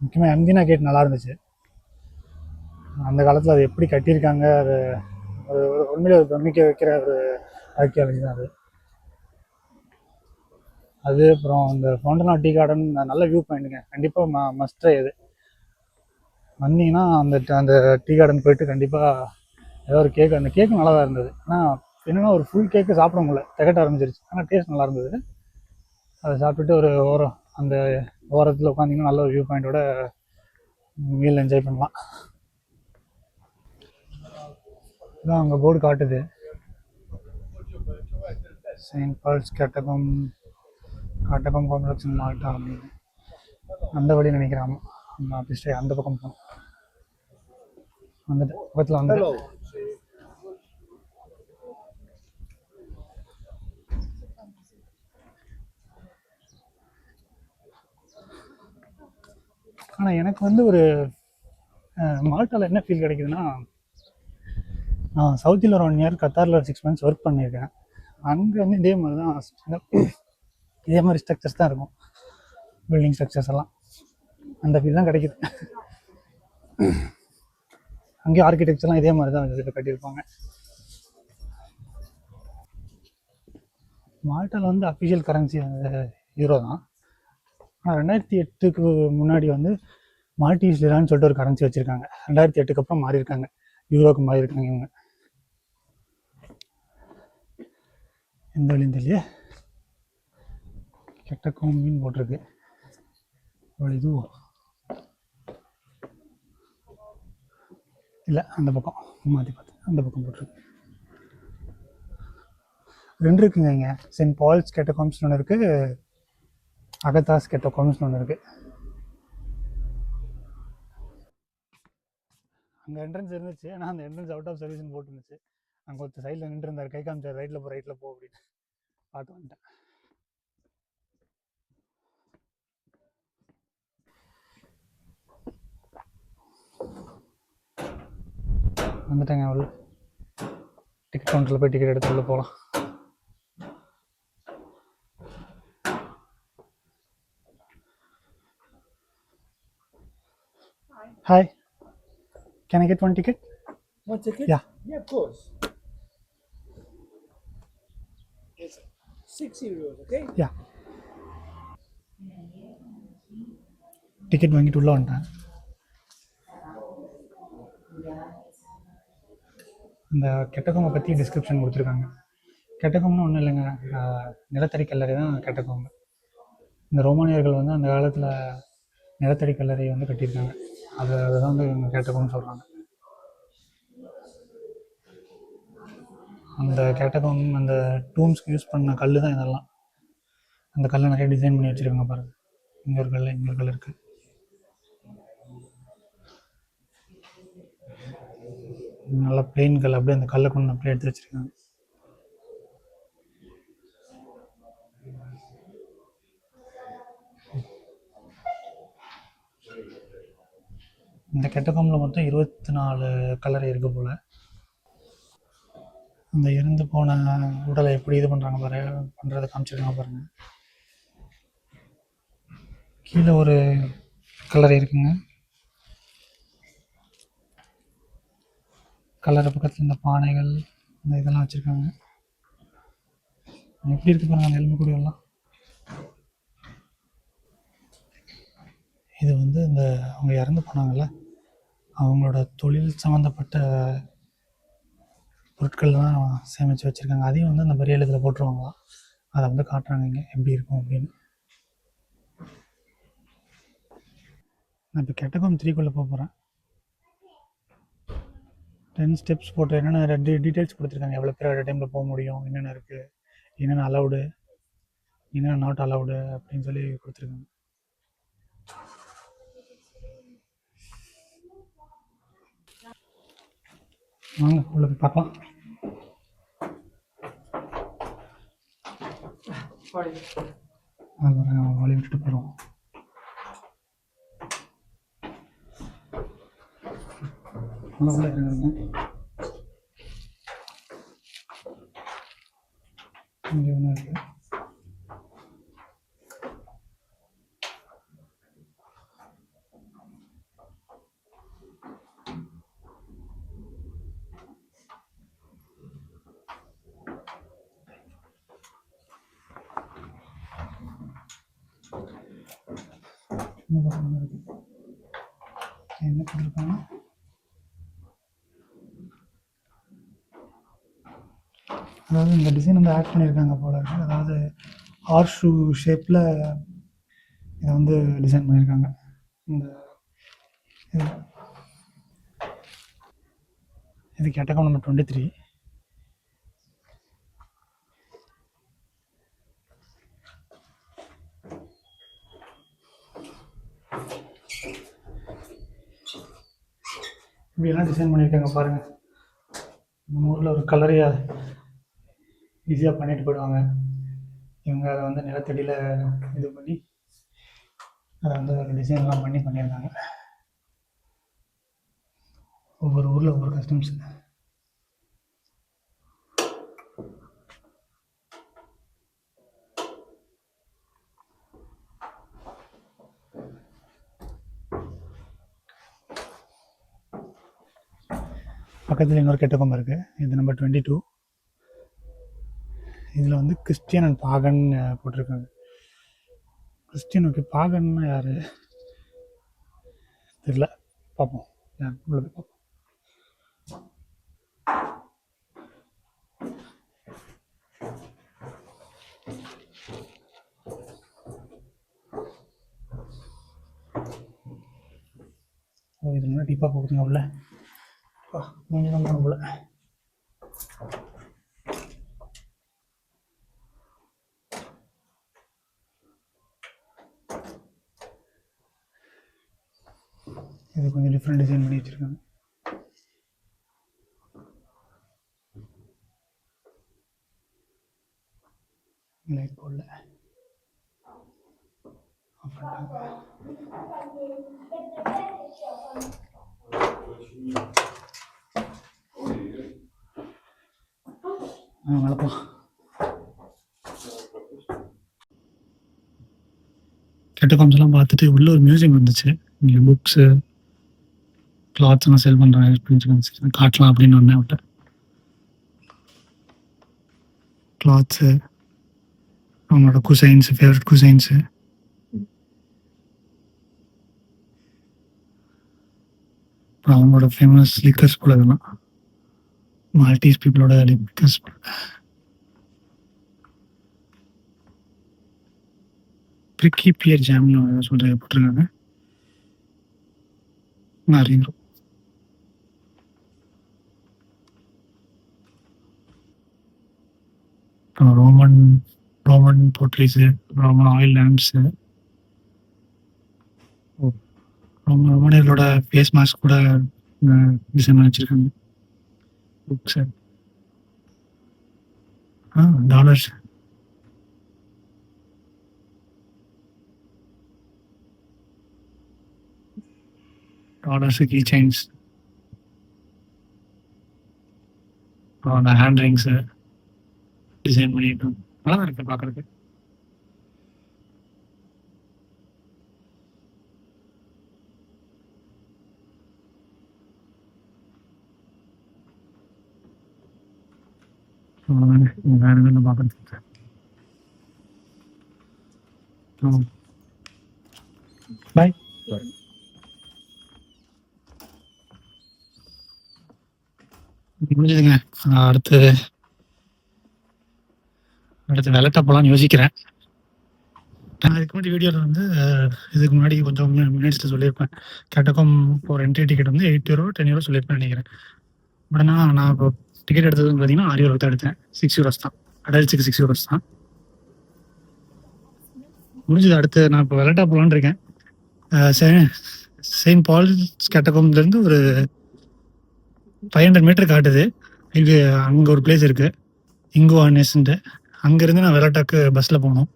முக்கியமாக எம்தினா கேட் நல்லா இருந்துச்சு. அந்த காலத்தில் அது எப்படி கட்டியிருக்காங்க, அது ஒரு உண்மையிலே ஒரு பிரமிக்க வைக்கிற ஒரு ஆர்கியாலஜி தான் அது. அது அப்புறம் இந்த ஃபவுண்டன் ஆஃப் டீ கார்டன் நல்ல வியூ பாயிண்ட்டுங்க, கண்டிப்பாக மஸ்ட் ட்ரை அது. வந்தீங்கன்னா அந்த அந்த டீ கார்டன் போயிட்டு கண்டிப்பாக ஏதோ ஒரு கேக், அந்த கேக்கு நல்லா தான் இருந்தது. ஆனால் என்னென்னா ஒரு ஃபுல் கேக்கு சாப்பிட முடியல, திகட்ட ஆரம்பிச்சிருச்சு. ஆனால் டேஸ்ட் நல்லா இருந்தது. அதை சாப்பிட்டுட்டு ஒரு ஓரம் அந்த ஓரத்தில் உட்காந்திங்கன்னா நல்ல ஒரு வியூ பாயிண்ட்டோட மீல் என்ஜாய் பண்ணலாம். இதான் அங்கே போர்டு காட்டுது, செயின்ட் பால்ஸ் கேட்டகம் காம்ப்ளெக்ஸ் இன் மால்டா அப்படின்னு. அந்த வழி நினைக்கிறாம அந்த ஆஃபீஸ்டே அந்த பக்கம் போகணும். வந்துட்டு பக்கத்தில் வந்துட்டு ஆனால் எனக்கு வந்து ஒரு மால்ட்டாவில் என்ன ஃபீல் கிடைக்குதுன்னா, நான் சவுதியில் ஒரு 1 இயர், கத்தாரில் ஒரு 6 months ஒர்க் பண்ணியிருக்கேன். அங்கே வந்து இதே மாதிரி தான், இதே மாதிரி ஸ்ட்ரக்சர்ஸ் தான் இருக்கும், பில்டிங் ஸ்ட்ரக்சர்ஸ் எல்லாம் அந்த ஃபீல் தான் கிடைக்குது. அங்கேயும் ஆர்கிடெக்சர்லாம் இதே மாதிரி தான் இதில் கட்டியிருப்பாங்க. மால்ட்டாவில் வந்து அஃபிஷியல் கரன்சி வந்து யூரோ தான். ஆனால் 2008க்கு முன்னாடி வந்து மால்டீஸ் லிரான்னு சொல்லிட்டு ஒரு கரன்சி வச்சுருக்காங்க. 2008க்கு அப்புறம் மாறி இருக்காங்க, யூரோக்கு மாறி இருக்காங்க இவங்க. எந்த வழியும் தெரியல, கெட்ட கோம்பின்னு போட்டிருக்கு. இதுவும் இல்லை, அந்த பக்கம் மாற்றி பார்த்து அந்த பக்கம் போட்டிருக்கு. 2 இருக்குங்க இங்கே, செயின்ட் பால்ஸ் கேட்டகாம்ஸ்னு ஒன்று இருக்குது, அகதாஸ் கேட்டகாம்ஸ்னு ஒன்று இருக்குது. அங்கே என்ட்ரன்ஸ் இருந்துச்சு, ஆனால் அந்த என்ட்ரன்ஸ் அவுட் ஆஃப் சர்வீஸ்னு போட்டுருந்துச்சு. அங்கே ஒருத்தர் சைடில் நின்று இருந்தார், கை காமிச்சார், ரைட்டில் போ அப்படின்னு. பார்த்து வந்துட்டேன். வந்துட்டேங்க. உள்ள டிக்கெட் கவுண்டரில் போய் டிக்கெட் எடுத்து உள்ள போகலாம். Hi, can I get one ticket? One ticket? Yeah. Yeah, of course. It's 6 euros, okay? Yeah. Ticket வாங்கிட்டு உள்ளே வந்துட்டேன். அந்த கெட்டகோமை பற்றி டிஸ்கிரிப்ஷன் கொடுத்துருக்காங்க. கெட்டகோம்னு ஒன்றும் இல்லைங்க, நிலத்தடி கல்லறை தான் கெட்டகோம்பு. இந்த ரோமானியர்கள் வந்து அந்த காலத்தில் நிலத்தடி கல்லறை வந்து கட்டியிருக்காங்க, அதுதான் வந்து இவங்க கெட்டகோம்னு சொல்கிறாங்க. அந்த கேட்டகோம், அந்த டூம்ஸ்க்கு யூஸ் பண்ண கல் தான் இதெல்லாம். அந்த கல்லை நிறைய டிசைன் பண்ணி வச்சுருக்காங்க பாருங்கள். இங்கே ஒரு கல், இங்கே ஒரு கல் இருக்குது. நல்லா பிளெயின் கல், அப்படியே அந்த கல்லை கொண்டு அப்படியே எடுத்து வச்சுருக்காங்க. இந்த கெட்டகோமில் மொத்தம் 24 கல்லறை இருக்குது போல். அந்த இறந்து போன உடலை எப்படி இது பண்ணுறாங்க பண்ணுறதை காமிச்சிருக்காங்க பாருங்கள். கீழே ஒரு கல்லறை இருக்குங்க, கல்லறை பக்கத்தில் இந்த பானைகள் இந்த இதெல்லாம் வச்சுருக்காங்க. எப்படி இருக்கு பாருங்கள் அந்த எலும்புக்கூடியெல்லாம். இது வந்து இந்த அவங்க இறந்து போனாங்கள்ல, அவங்களோட தொழில் சம்மந்தப்பட்ட பொருட்கள்லாம் சேமித்து வச்சுருக்காங்க. அதையும் வந்து அந்த பெரிய எழுதில் போட்டுருவாங்களாம். அதை வந்து காட்டுறாங்க இங்கே எப்படி இருக்கும் அப்படின்னு. நான் இப்போ கெட்டகோம் 3க்குள்ளே போகிறேன். 10 ஸ்டெப்ஸ் போட்டு என்னென்ன டீட்டெயில்ஸ் கொடுத்துருக்காங்க, எவ்வளோ பேர் அட் டைமில் போக முடியும், என்னென்ன இருக்குது, என்னென்ன அலவுடு, என்னென்ன நாட் அலவுடு அப்படின்னு சொல்லி கொடுத்துருக்காங்க. வாங்க உள்ள போய் பார்க்கலாம். வழி விட்டுட்டு போகிறோம். உள்ள இருக்குங்க, இங்கே ஒன்று இருக்குது. இந்த பக்கம் இருக்கு. என்ன போட்டிருக்காங்க, அதாவது இந்த டிசைன் வந்து ஆட் பண்ணியிருக்காங்க போல இருக்கு. அதாவது ஹார்ஸ் ஷூ ஷேப்பில் இதை வந்து டிசைன் பண்ணியிருக்காங்க. இந்த இது கேட்டகம் நம்பர் 23. இப்படியெல்லாம் டிசைன் பண்ணியிருக்காங்க பாருங்கள். நம்ம ஊரில் ஒரு கலரையை ஈஸியாக பண்ணிட்டு போயிடுவாங்க. இவங்க அதை வந்து நிலத்தடியில் இது பண்ணி அதை வந்து ஒரு டிசைன்லாம் பண்ணியிருக்காங்க. ஒவ்வொரு ஊரில் ஒவ்வொரு கஸ்டம்ஸ். பக்கத்தில் இன்னொரு கேட்டகம் இருக்குது. இது நம்பர் 22. இதில் வந்து கிறிஸ்டியன் அண்ட் பாகன் போட்டிருக்காங்க. கிறிஸ்டியன் ஓகே, பாகன்னா யார் தெரியல, பார்ப்போம். உள்ள போய் பார்ப்போம். இது நல்லா டீப்பாக போகுதுங்க உள்ள. கொஞ்சம் தான் போல. இது கொஞ்சம் டிஃப்ரெண்ட் டிசைன் பண்ணி வச்சுருக்காங்க. லைட் போடல. வளர்ப்போம். கேட்டகாம்ஸ் எல்லாம் பார்த்துட்டு உள்ள ஒரு மியூசியம் இருந்துச்சு. இங்கே புக்ஸு கிளாத்ஸ்லாம் சேல் பண்ணுறாங்க. காட்டலாம் அப்படின்னு ஒன்று விட்டேன். கிளாத்ஸு, அவங்களோட குசைன்ஸு, ஃபேவரட் குசைன்ஸு, அப்புறம் அவங்களோட ஃபேமஸ் லிக்கர்ஸ் போல இதெல்லாம். மால்டீஸ் பீப்புளோட லிக்கர்ஸ் போல. பிரிக்கி பியர் ஜாம்னு சொல்கிற போட்டிருக்காங்க. நிறைய Roman portraits, Roman oil lamps, ரோமனியர்களோட ஃபேஸ் மாஸ்க் கூட டிசைன் பண்ணி வச்சுருக்காங்க. புக்ஸு, டாலர்ஸ், கீ செயின்ஸ், அப்புறம் அந்த ஹேண்ட் ரிங்ஸு டிசைன் பண்ணியிருக்காங்க. நல்லா தான் இருக்குது பார்க்குறதுக்கு. அவ்வளோதாங்க. வேறு எதுவும் பார்க்குறதுக்கு. பாய். முடிஞ்சதுங்க. அடுத்து வெள்ளட்டா போகலான்னு யோசிக்கிறேன். நான் இதுக்கு முன்னாடி வீடியோவில் வந்து இதுக்கு முன்னாடி கொஞ்சம் மினிட்ஸில் சொல்லியிருப்பேன். கேட்டகம் ஒரு என்ட்ரி டிக்கெட் வந்து 8 euro 10 euro சொல்லியிருப்பேன் நினைக்கிறேன். பட் ஆனால் நான் இப்போ டிக்கெட் எடுத்தது பார்த்தீங்கன்னா 6 euro தான் எடுத்தேன். 6 euros தான். அடல்ட்ஸுக்கு 6 euros தான். முடிஞ்சது. அடுத்து நான் இப்போ வெள்ளட்டா போகலான்னு இருக்கேன். செயின்ட் பால்ஸ் கேட்டகம்லேருந்து ஒரு 500 மீட்டர் காட்டுது. இது அங்கே ஒரு பிளேஸ் இருக்குது, இங்கோ ஆனேஸ்ன்ட்டு. அங்கேருந்து நான் வெள்ளட்டாக்கு பஸ்ஸில் போகணும்.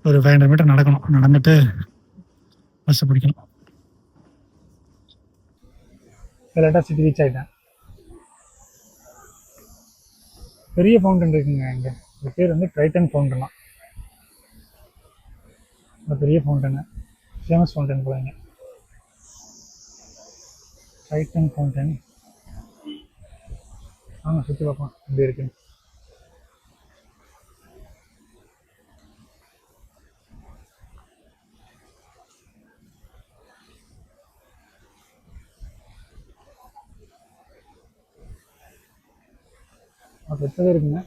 ஒரு 500 மீட்டர் நடக்கணும். நடந்துட்டு பஸ்ஸை பிடிக்கணும். வெள்ளட்டா சிட்டி ரீச் ஆகிட்டேன். பெரிய ஃபவுண்டன் இருக்குங்க இங்கே. இது பேர் வந்து ட்ரைட்டன் ஃபவுண்டனா. பெரிய ஃபவுண்டனு, ஃபேமஸ் ஃபவுண்டன் போல இங்கே. Triton fountain. ஆமாம், சுற்றி பார்ப்போம் எப்படி இருக்குன்னு. பெருசாகவே இருக்குங்க.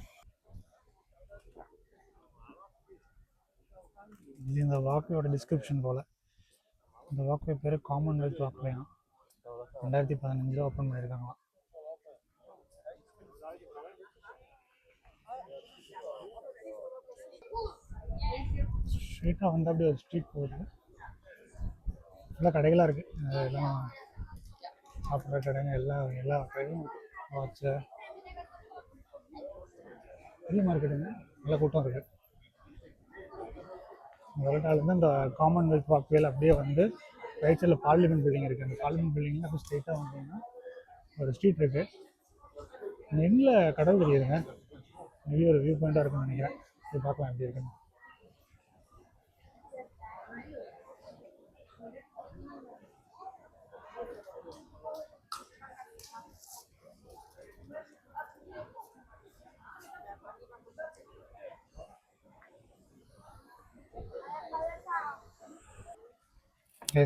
இது இந்த வாக்வேயோட டிஸ்கிரிப்ஷன் போல். இந்த வாக்வே பேர் காமன்வெல்த் வாக்வேயாம். 2015 ஓப்பன் பண்ணியிருக்காங்களாம். ஸ்ட்ரீட்டாக வந்து அப்படியே ஒரு ஸ்ட்ரீட் போகுது. நல்லா கடைகளாக இருக்குது. எல்லாம் சாப்பிட்ற கடைங்க எல்லா கடையும் வாட்சு பெரிய மார்க்கெட்டுங்க. நல்ல கூட்டம் இருக்குது. வரட்டாலேருந்து இந்த காமன்வெல்த் வாக்வேல அப்படியே வந்து ரைட் சைடில் பார்லிமெண்ட் பில்டிங் இருக்குது. அந்த பார்லிமெண்ட் பில்டிங்கில் அப்படியே ஸ்ட்ரெயிட்டாக வந்தீங்கன்னா ஒரு ஸ்ட்ரீட் இருக்குது. எண்ணில் கடல் தெரியுதுங்க. மேபி ஒரு வியூ பாயிண்ட்டாக இருக்குன்னு நினைக்கிறேன். இது பார்க்கலாம் எப்படி இருக்குன்னு.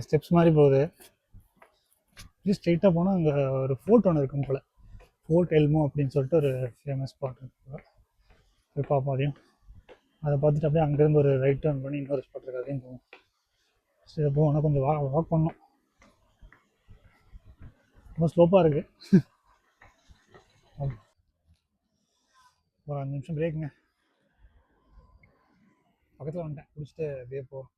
ஸ்டெப்ஸ் மாதிரி போகுது. இது ஸ்ட்ரெயிட்டாக போனால் அங்கே ஒரு ஃபோர்ட் ஒன்று இருக்கும் போல். ஃபோர்ட் எல்மோ அப்படின்னு சொல்லிட்டு ஒரு ஃபேமஸ் ஸ்பாட் இருக்கு. போய் பார்ப்போம் அதையும். அதை பார்த்துட்டு அப்படியே அங்கேருந்து ஒரு ரைட் டர்ன் பண்ணி இன்னொரு ஸ்பாட் இருக்குது, அதையும் போவோம். சரி போனால் கொஞ்சம் வாக் பண்ணோம். ரொம்ப ஸ்லோப்பாக இருக்குது. ஒரு 5 நிமிஷம் பிரேக்குங்க. பக்கத்தில் வந்துட்டேன், குடிச்சிட்டு அப்படியே போகிறோம்.